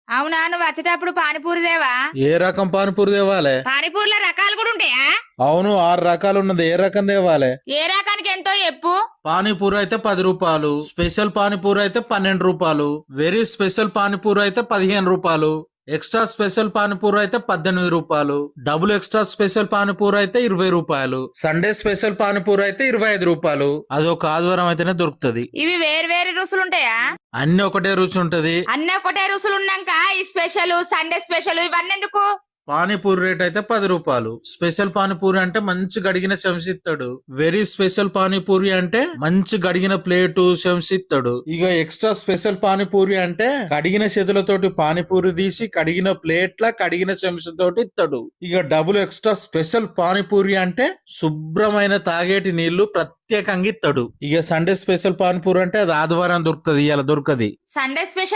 అవునా, నువ్వు వచ్చేటప్పుడు పానీపూరి దేవా? ఏ రకం పానీపూరి తేవాలే? పానీపూరిలో రకాలు కూడా ఉంటాయా? అవును, 6 రకాలు ఉన్నది. ఏ రకం తేవాలే? ఏ రకానికి ఎంతో చెప్పు. పానీపూరి అయితే 10 రూపాయలు, స్పెషల్ పానీపూరి అయితే 12 రూపాయలు, వెరీ స్పెషల్ పానీపూరి అయితే 15 రూపాయలు, ఎక్స్ట్రా స్పెషల్ పానీపూరి అయితే 18 రూపాయలు, డబుల్ ఎక్స్ట్రా స్పెషల్ పానీపూరి అయితే 20 రూపాయలు, సండే స్పెషల్ పానీపూరి అయితే 25 రూపాయలు. అదొక ఆదివారం అయితేనే దొరుకుతది. ఇవి వేరు వేరు రుసులు ఉంటాయా? అన్ని ఒకటే రుచి ఉంటది. అన్నీ ఒకటే రుసులు ఉన్నాక ఈ స్పెషల్ సండే స్పెషల్ ఇవన్నీ ఎందుకు? పానీపూరి రేట్ అయితే 10 రూపాయలు. స్పెషల్ పానీపూరి అంటే మంచి గడిగిన చెంచిస్తాడు. వెరీ స్పెషల్ పానీపూరి అంటే మంచి గడిగిన ప్లేటు చెంచిస్తాడు. ఇక ఎక్స్ట్రా స్పెషల్ పానీపూరి అంటే కడిగిన చేతులతోటి పానీపూరి తీసి కడిగిన ప్లేట్ల కడిగిన చెంచతోటి ఇస్తాడు. ఇక డబుల్ ఎక్స్ట్రా స్పెషల్ పానీపూరి అంటే శుభ్రమైన తాగేటి నీళ్లు ప్రత్యేకంగా ఇస్తాడు. ఇక సండే స్పెషల్ పానీపూరి అంటే అది ఆదివారం దొరుకుతుంది, ఇలా దొరకది. Sunday special